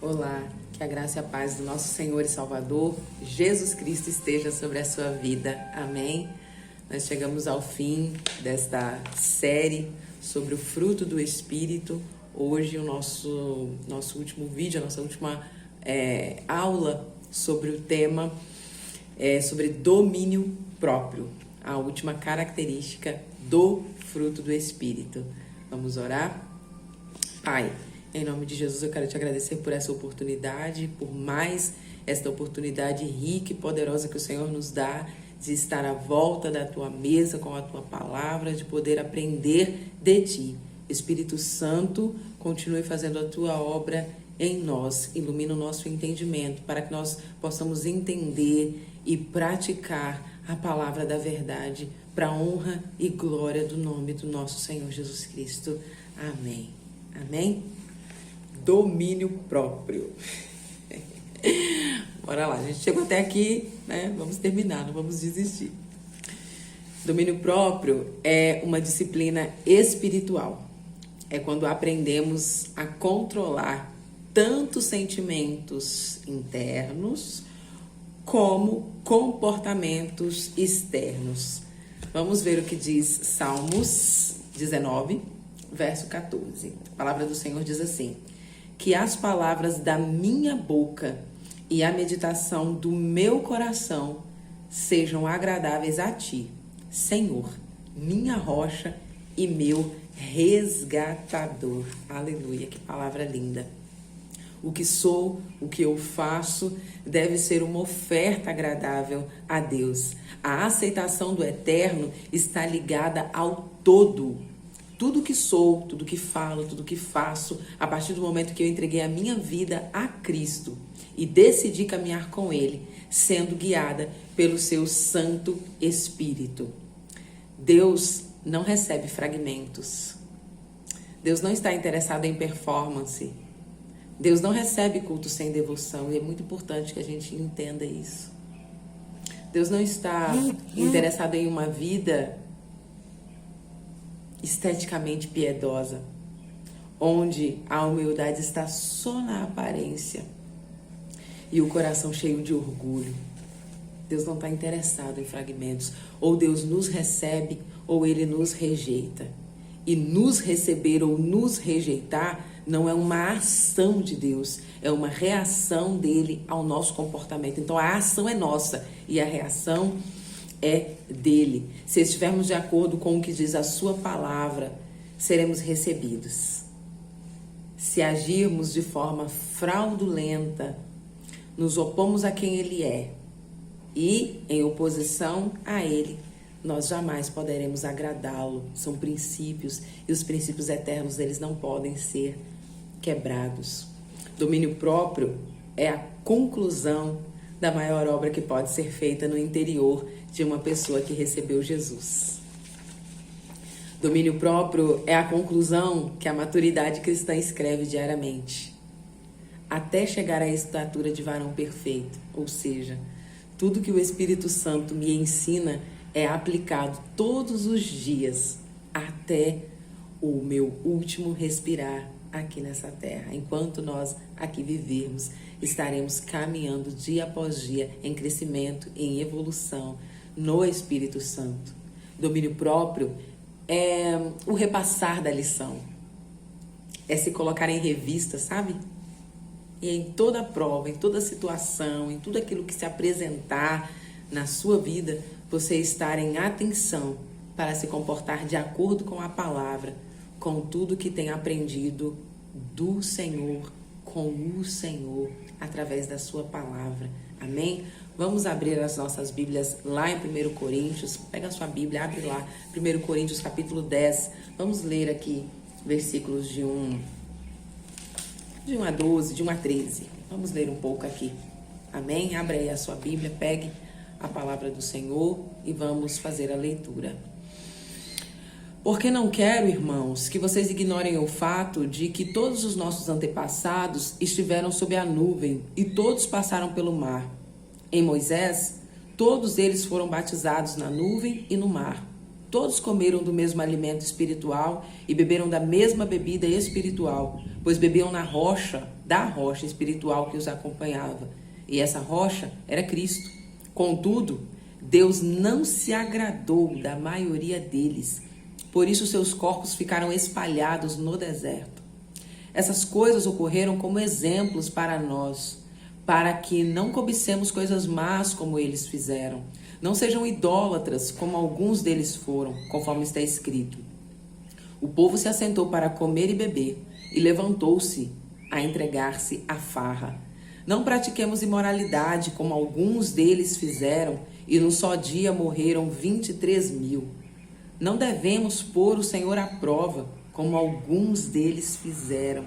Olá, que a graça e a paz do nosso Senhor e Salvador, Jesus Cristo, esteja sobre a sua vida. Amém? Nós chegamos ao fim desta série sobre o fruto do Espírito. Hoje o nosso último vídeo, a nossa última aula sobre o tema sobre domínio próprio, a última característica do fruto do Espírito. Vamos orar? Pai, em nome de Jesus, eu quero te agradecer por essa oportunidade, por mais esta oportunidade rica e poderosa que o Senhor nos dá de estar à volta da tua mesa com a tua palavra, de poder aprender de ti. Espírito Santo, continue fazendo a tua obra em nós, ilumina o nosso entendimento para que nós possamos entender e praticar a palavra da verdade para a honra e glória do nome do nosso Senhor Jesus Cristo. Amém. Amém? Domínio próprio. Bora lá, a gente chegou até aqui, né? Vamos terminar, não vamos desistir. Domínio próprio é uma disciplina espiritual. É quando aprendemos a controlar tanto sentimentos internos como comportamentos externos. Vamos ver o que diz Salmos 19, verso 14. A palavra do Senhor diz assim: que as palavras da minha boca e a meditação do meu coração sejam agradáveis a ti, Senhor, minha rocha e meu resgatador. Aleluia, que palavra linda. O que sou, o que eu faço, deve ser uma oferta agradável a Deus. A aceitação do eterno está ligada ao todo. Tudo que sou, tudo que falo, tudo que faço, a partir do momento que eu entreguei a minha vida a Cristo e decidi caminhar com Ele, sendo guiada pelo seu Santo Espírito. Deus não recebe fragmentos. Deus não está interessado em performance. Deus não recebe culto sem devoção, e é muito importante que a gente entenda isso. Deus não está interessado em uma vida esteticamente piedosa, onde a humildade está só na aparência e o coração cheio de orgulho. Deus não está interessado em fragmentos. Ou Deus nos recebe ou Ele nos rejeita. E nos receber ou nos rejeitar não é uma ação de Deus, é uma reação dele ao nosso comportamento. Então a ação é nossa e a reação é dele. Se estivermos de acordo com o que diz a sua palavra, seremos recebidos. Se agirmos de forma fraudulenta, nos opomos a quem ele é e em oposição a ele, nós jamais poderemos agradá-lo. São princípios e os princípios eternos, eles não podem ser quebrados. Domínio próprio é a conclusão da maior obra que pode ser feita no interior de uma pessoa que recebeu Jesus. Domínio próprio é a conclusão que a maturidade cristã escreve diariamente, até chegar à estatura de varão perfeito. Ou seja, tudo que o Espírito Santo me ensina é aplicado todos os dias até o meu último respirar aqui nessa terra. Enquanto nós aqui vivermos, estaremos caminhando dia após dia em crescimento, em evolução no Espírito Santo. Domínio próprio é o repassar da lição, é se colocar em revista, sabe? E em toda prova, em toda situação, em tudo aquilo que se apresentar na sua vida, você estar em atenção para se comportar de acordo com a palavra, com tudo que tem aprendido do Senhor, com o Senhor, através da sua palavra. Amém? Vamos abrir as nossas Bíblias lá em 1 Coríntios. Pega a sua Bíblia, abre lá, 1 Coríntios capítulo 10. Vamos ler aqui versículos de 1 a 12, de 1 a 13. Vamos ler um pouco aqui. Amém? Abre aí a sua Bíblia, pegue a palavra do Senhor e vamos fazer a leitura. Porque não quero, irmãos, que vocês ignorem o fato de que todos os nossos antepassados estiveram sob a nuvem e todos passaram pelo mar. Em Moisés, todos eles foram batizados na nuvem e no mar. Todos comeram do mesmo alimento espiritual e beberam da mesma bebida espiritual, pois bebiam da rocha espiritual que os acompanhava. E essa rocha era Cristo. Contudo, Deus não se agradou da maioria deles. Por isso seus corpos ficaram espalhados no deserto. Essas coisas ocorreram como exemplos para nós, para que não cobicemos coisas más como eles fizeram. Não sejam idólatras como alguns deles foram, conforme está escrito. O povo se assentou para comer e beber e levantou-se a entregar-se à farra. Não pratiquemos imoralidade como alguns deles fizeram e num só dia morreram 23.000. Não devemos pôr o Senhor à prova como alguns deles fizeram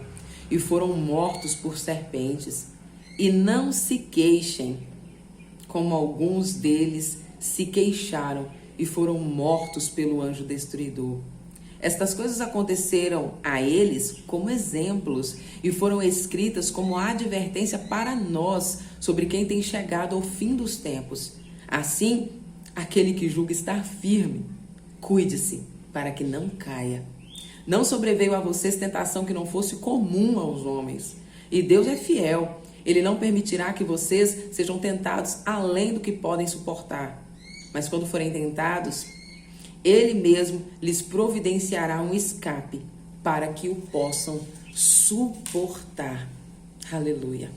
e foram mortos por serpentes. E não se queixem como alguns deles se queixaram e foram mortos pelo anjo destruidor. Estas coisas aconteceram a eles como exemplos e foram escritas como advertência para nós sobre quem tem chegado ao fim dos tempos. Assim, aquele que julga estar firme, cuide-se para que não caia. Não sobreveio a vocês tentação que não fosse comum aos homens. E Deus é fiel. Ele não permitirá que vocês sejam tentados além do que podem suportar. Mas quando forem tentados, Ele mesmo lhes providenciará um escape para que o possam suportar. Aleluia.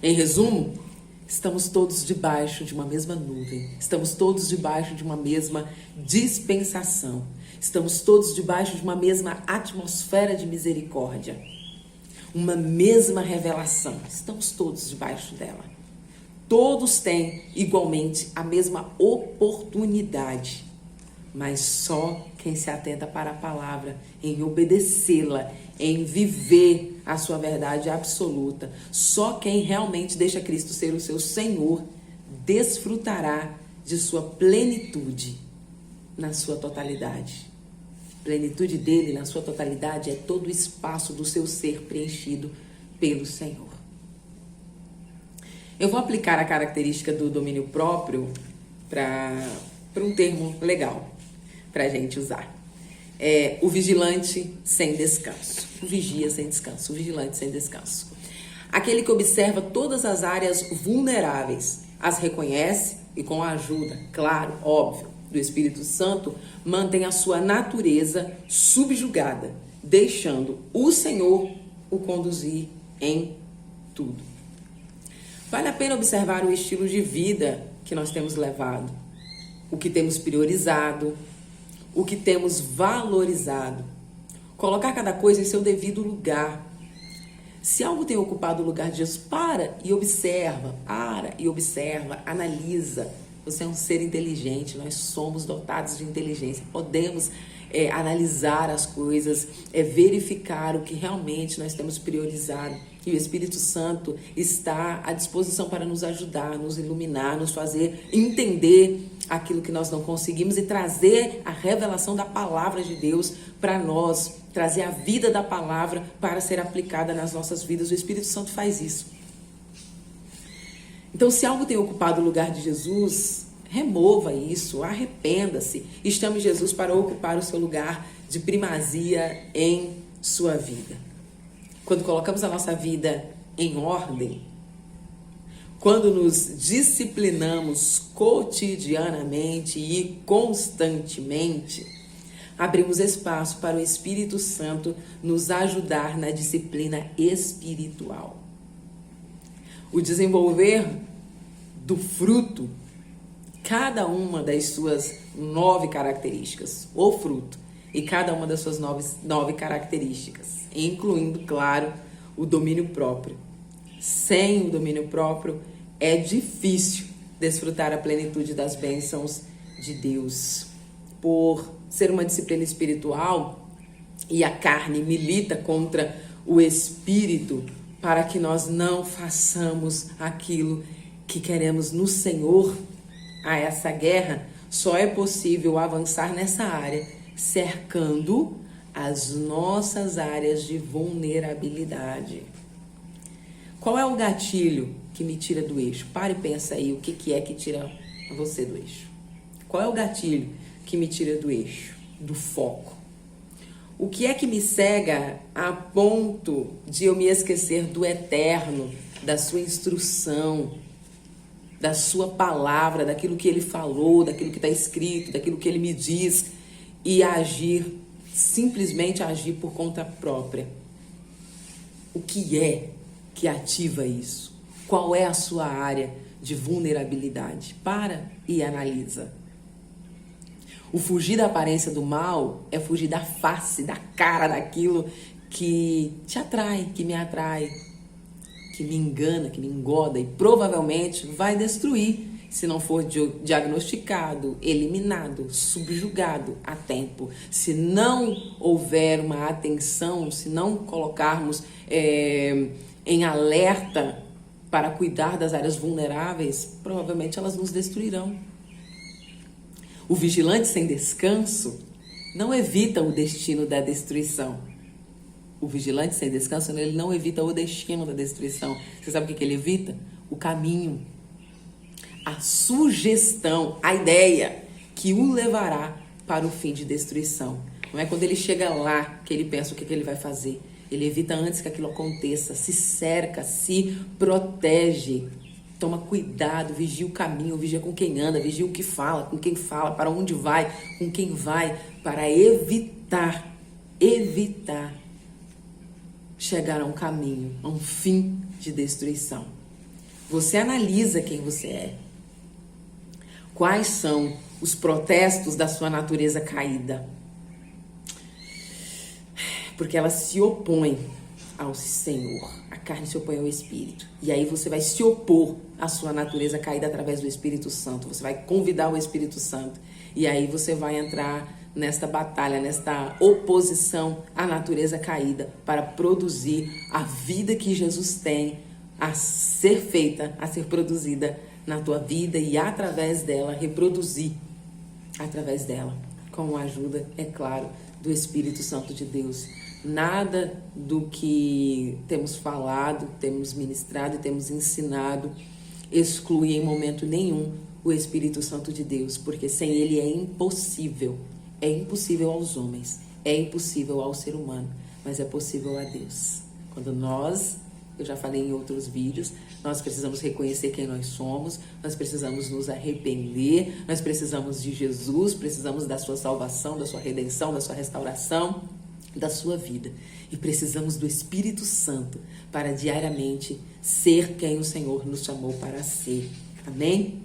Em resumo, estamos todos debaixo de uma mesma nuvem. Estamos todos debaixo de uma mesma dispensação. Estamos todos debaixo de uma mesma atmosfera de misericórdia. Uma mesma revelação. Estamos todos debaixo dela. Todos têm igualmente a mesma oportunidade. Mas só quem se atenta para a palavra, em obedecê-la, em viver a sua verdade absoluta, só quem realmente deixa Cristo ser o seu Senhor, desfrutará de sua plenitude na sua totalidade. Plenitude dele na sua totalidade é todo o espaço do seu ser preenchido pelo Senhor. Eu vou aplicar a característica do domínio próprio para um termo legal para a gente usar. É o vigilante sem descanso. O vigia sem descanso. O vigilante sem descanso. Aquele que observa todas as áreas vulneráveis, as reconhece e com a ajuda, claro, óbvio, do Espírito Santo, mantém a sua natureza subjugada, deixando o Senhor o conduzir em tudo. Vale a pena observar o estilo de vida que nós temos levado, o que temos priorizado, o que temos valorizado. Colocar cada coisa em seu devido lugar. Se algo tem ocupado o lugar de Jesus, para e observa, analisa. Você é um ser inteligente, nós somos dotados de inteligência, podemos analisar as coisas, verificar o que realmente nós temos priorizado. E o Espírito Santo está à disposição para nos ajudar, nos iluminar, nos fazer entender aquilo que nós não conseguimos e trazer a revelação da palavra de Deus para nós, trazer a vida da palavra para ser aplicada nas nossas vidas. O Espírito Santo faz isso. Então, se algo tem ocupado o lugar de Jesus, remova isso, arrependa-se e chame Jesus para ocupar o seu lugar de primazia em sua vida. Quando colocamos a nossa vida em ordem, quando nos disciplinamos cotidianamente e constantemente, abrimos espaço para o Espírito Santo nos ajudar na disciplina espiritual. O desenvolver do fruto, cada uma das suas 9 características, o fruto, e cada uma das suas 9 características, incluindo, claro, o domínio próprio. Sem o domínio próprio, é difícil desfrutar a plenitude das bênçãos de Deus. Por ser uma disciplina espiritual e a carne milita contra o espírito para que nós não façamos aquilo que queremos no Senhor, a essa guerra, só é possível avançar nessa área cercando as nossas áreas de vulnerabilidade. Qual é o gatilho que me tira do eixo? Para e pensa aí, o que é que tira você do eixo? Qual é o gatilho que me tira do eixo, do foco? O que é que me cega a ponto de eu me esquecer do eterno, da sua instrução, da sua palavra, daquilo que ele falou, daquilo que está escrito, daquilo que ele me diz, e agir, simplesmente agir por conta própria? O que é que ativa isso? Qual é a sua área de vulnerabilidade? Para e analisa. O fugir da aparência do mal é fugir da face, da cara daquilo que te atrai, que me atrai, que me engana, que me engoda e provavelmente vai destruir se não for diagnosticado, eliminado, subjugado a tempo. Se não houver uma atenção, se não colocarmos em alerta para cuidar das áreas vulneráveis, provavelmente elas nos destruirão. O vigilante sem descanso não evita o destino da destruição. O vigilante sem descanso, ele não evita o destino da destruição. Você sabe o que ele evita? O caminho, a sugestão, a ideia que o levará para o fim de destruição. Não é quando ele chega lá que ele pensa o que ele vai fazer. Ele evita antes que aquilo aconteça, se cerca, se protege. Toma cuidado, vigia o caminho, vigia com quem anda, vigia o que fala, com quem fala, para onde vai, com quem vai, para evitar chegar a um caminho, a um fim de destruição. Você analisa quem você é. Quais são os protestos da sua natureza caída? Porque ela se opõe ao Senhor. A carne se opõe ao Espírito. E aí você vai se opor à sua natureza caída através do Espírito Santo. Você vai convidar o Espírito Santo. E aí você vai entrar nesta batalha, nesta oposição à natureza caída para produzir a vida que Jesus tem a ser feita, a ser produzida na tua vida e através dela, reproduzir através dela, com a ajuda, é claro, do Espírito Santo de Deus. Nada do que temos falado, temos ministrado e temos ensinado exclui em momento nenhum o Espírito Santo de Deus, porque sem ele é impossível aos homens, é impossível ao ser humano, mas é possível a Deus. Quando eu já falei em outros vídeos, nós precisamos reconhecer quem nós somos, nós precisamos nos arrepender, nós precisamos de Jesus, precisamos da sua salvação, da sua redenção, da sua restauração, da sua vida. E precisamos do Espírito Santo para diariamente ser quem o Senhor nos chamou para ser. Amém?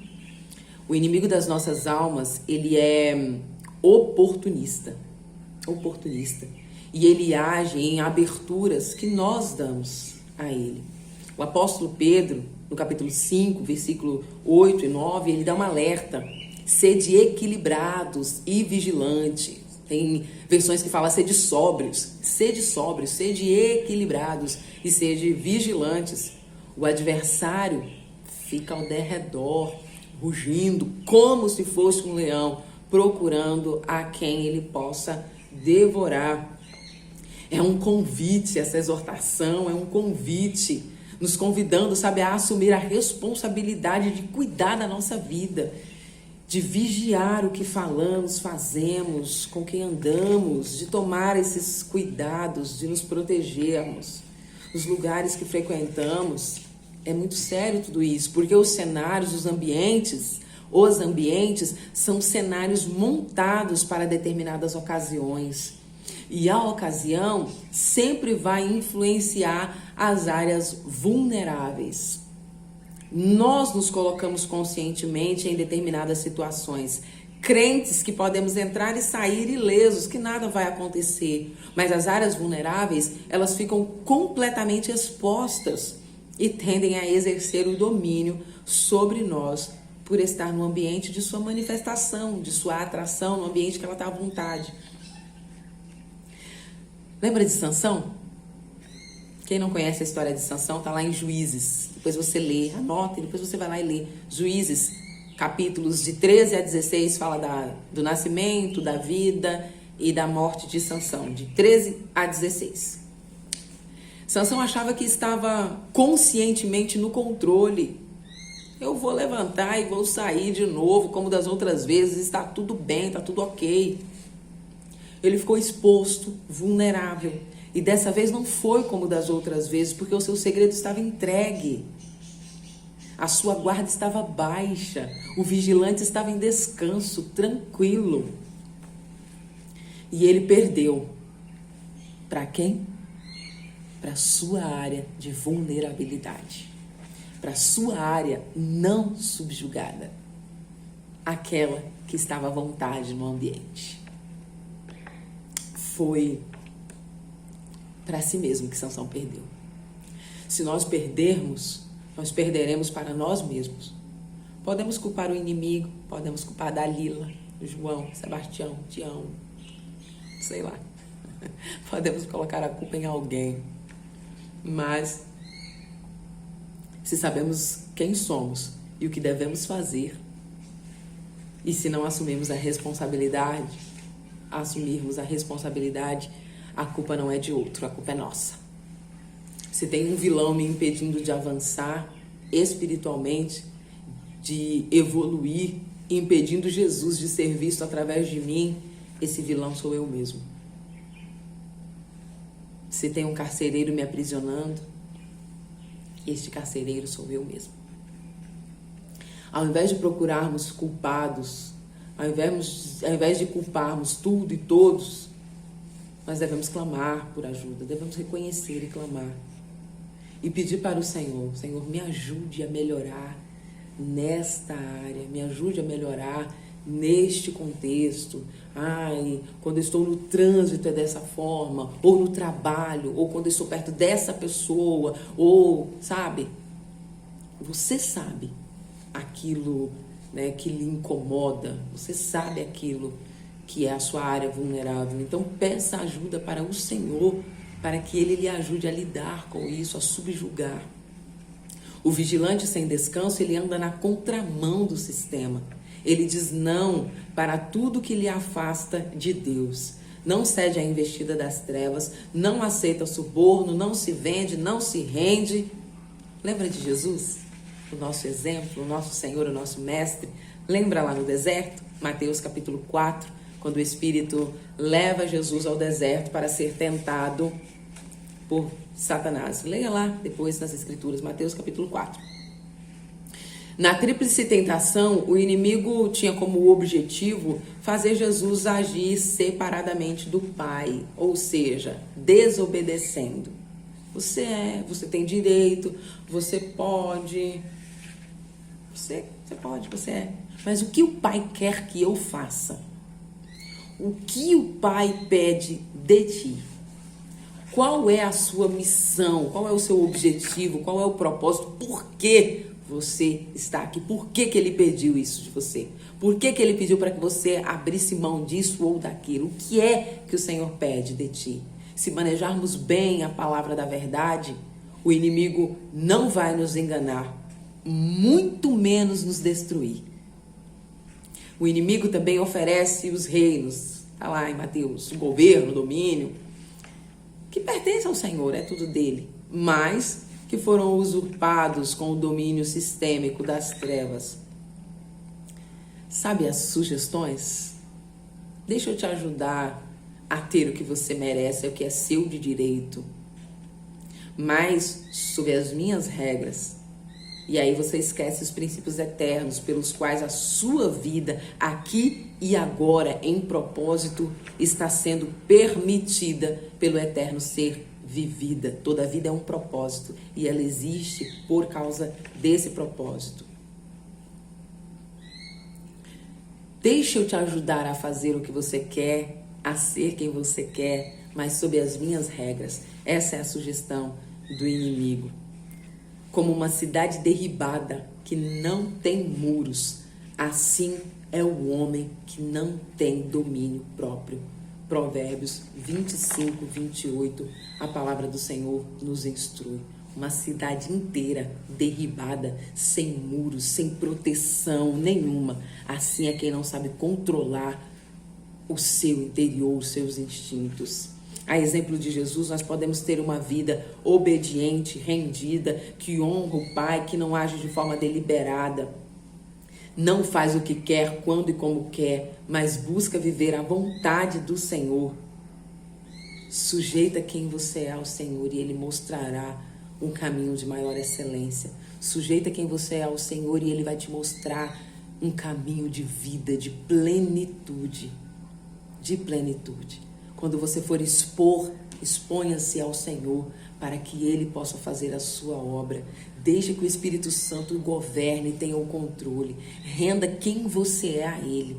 O inimigo das nossas almas, ele é oportunista. E ele age em aberturas que nós damos a ele. O apóstolo Pedro, no capítulo 5, versículo 8 e 9, ele dá um alerta: sede equilibrados e vigilantes. Tem versões que falam sede sóbrios, sede equilibrados e sede vigilantes. O adversário fica ao derredor, rugindo como se fosse um leão, procurando a quem ele possa devorar. É um convite, essa exortação é um convite, nos convidando, sabe, a assumir a responsabilidade de cuidar da nossa vida, de vigiar o que falamos, fazemos, com quem andamos, de tomar esses cuidados, de nos protegermos. Os lugares que frequentamos, é muito sério tudo isso, porque os cenários, os ambientes são cenários montados para determinadas ocasiões. E a ocasião sempre vai influenciar as áreas vulneráveis. Nós nos colocamos conscientemente em determinadas situações, crentes que podemos entrar e sair ilesos, que nada vai acontecer. Mas as áreas vulneráveis, elas ficam completamente expostas e tendem a exercer o domínio sobre nós por estar no ambiente de sua manifestação, de sua atração, no ambiente que ela está à vontade. Lembra de Sansão? Quem não conhece a história de Sansão, está lá em Juízes. Depois você lê, anota e depois você vai lá e lê. Juízes, capítulos de 13 a 16, fala do nascimento, da vida e da morte de Sansão, de 13 a 16. Sansão achava que estava conscientemente no controle. Eu vou levantar e vou sair de novo, como das outras vezes, está tudo bem, está tudo ok. Ele ficou exposto, vulnerável. E dessa vez não foi como das outras vezes, porque o seu segredo estava entregue. A sua guarda estava baixa. O vigilante estava em descanso, tranquilo. E ele perdeu. Para quem? Para a sua área de vulnerabilidade. Para a sua área não subjugada. Aquela que estava à vontade no ambiente. Foi para si mesmo que Sansão perdeu. Se nós perdermos, nós perderemos para nós mesmos. Podemos culpar o inimigo, podemos culpar Dalila, João, Sebastião, Tião, sei lá. Podemos colocar a culpa em alguém. Mas, se sabemos quem somos e o que devemos fazer, e se não assumirmos a responsabilidade, a culpa não é de outro, a culpa é nossa. Se tem um vilão me impedindo de avançar espiritualmente, de evoluir, impedindo Jesus de ser visto através de mim, esse vilão sou eu mesmo. Se tem um carcereiro me aprisionando, este carcereiro sou eu mesmo. Ao invés de procurarmos culpados, ao invés de culparmos tudo e todos, nós devemos clamar por ajuda, devemos reconhecer e clamar. E pedir para o Senhor, Senhor, me ajude a melhorar nesta área, me ajude a melhorar neste contexto. Quando eu estou no trânsito é dessa forma, ou no trabalho, ou quando eu estou perto dessa pessoa, ou, sabe? Você sabe aquilo, né, que lhe incomoda, você sabe aquilo que é a sua área vulnerável. Então peça ajuda para o Senhor, para que Ele lhe ajude a lidar com isso, a subjugar. O vigilante sem descanso, ele anda na contramão do sistema. Ele diz não para tudo que lhe afasta de Deus. Não cede à investida das trevas, não aceita suborno, não se vende, não se rende. Lembra de Jesus? O nosso exemplo, o nosso Senhor, o nosso Mestre. Lembra lá no deserto? Mateus capítulo 4, quando o Espírito leva Jesus ao deserto para ser tentado por Satanás. Leia lá depois nas Escrituras, Mateus capítulo 4. Na tríplice tentação, o inimigo tinha como objetivo fazer Jesus agir separadamente do Pai, ou seja, desobedecendo. Você tem direito, você pode, você é. Mas o que o Pai quer que eu faça? O que o Pai pede de ti? Qual é a sua missão? Qual é o seu objetivo? Qual é o propósito? Por que você está aqui? Por que Ele pediu isso de você? Por que Ele pediu para que você abrisse mão disso ou daquilo? O que é que o Senhor pede de ti? Se manejarmos bem a palavra da verdade, o inimigo não vai nos enganar, muito menos nos destruir. O inimigo também oferece os reinos, está lá em Mateus, o governo, o domínio, que pertence ao Senhor, é tudo dele, mas que foram usurpados com o domínio sistêmico das trevas. Sabe as sugestões? Deixa eu te ajudar a ter o que você merece, o que é seu de direito, mas sob as minhas regras. E aí você esquece os princípios eternos pelos quais a sua vida aqui e agora em propósito está sendo permitida pelo eterno ser vivida. Toda vida é um propósito e ela existe por causa desse propósito. Deixa eu te ajudar a fazer o que você quer, a ser quem você quer, mas sob as minhas regras. Essa é a sugestão do inimigo. Como uma cidade derribada que não tem muros, assim é o homem que não tem domínio próprio. Provérbios 25, 28, a palavra do Senhor nos instrui. Uma cidade inteira derribada, sem muros, sem proteção nenhuma. Assim é quem não sabe controlar o seu interior, os seus instintos. A exemplo de Jesus, nós podemos ter uma vida obediente, rendida, que honra o Pai, que não age de forma deliberada. Não faz o que quer, quando e como quer, mas busca viver a vontade do Senhor. Sujeita quem você é ao Senhor e Ele mostrará um caminho de maior excelência. Sujeita quem você é ao Senhor e Ele vai te mostrar um caminho de vida, de plenitude. De plenitude. Quando você for expor, exponha-se ao Senhor para que Ele possa fazer a sua obra. Deixe que o Espírito Santo governe e tenha o controle. Renda quem você é a Ele.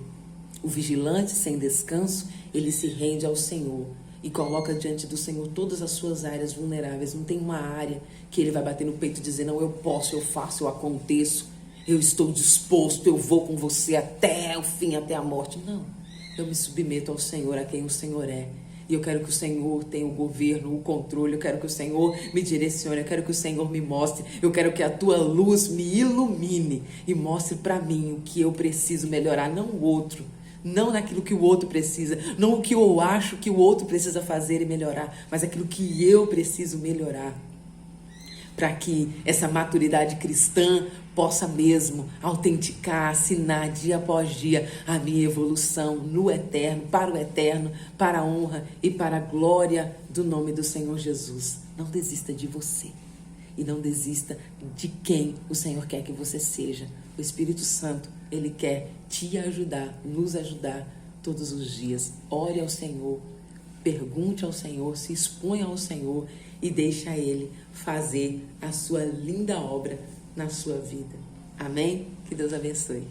O vigilante sem descanso, ele se rende ao Senhor e coloca diante do Senhor todas as suas áreas vulneráveis. Não tem uma área que ele vai bater no peito e dizer, não, eu posso, eu faço, eu aconteço, eu estou disposto, eu vou com você até o fim, até a morte. Não, eu me submeto ao Senhor, a quem o Senhor é. E eu quero que o Senhor tenha o governo, o controle, eu quero que o Senhor me direcione, eu quero que o Senhor me mostre, eu quero que a tua luz me ilumine e mostre para mim o que eu preciso melhorar, não o outro. Não naquilo que o outro precisa, não o que eu acho que o outro precisa fazer e melhorar, mas aquilo que eu preciso melhorar. Para que essa maturidade cristã possa mesmo autenticar, assinar dia após dia a minha evolução no eterno, para a honra e para a glória do nome do Senhor Jesus. Não desista de você e não desista de quem o Senhor quer que você seja. O Espírito Santo, Ele quer te ajudar, nos ajudar todos os dias. Ore ao Senhor, pergunte ao Senhor, se exponha ao Senhor e deixa Ele fazer a sua linda obra na sua vida. Amém? Que Deus abençoe.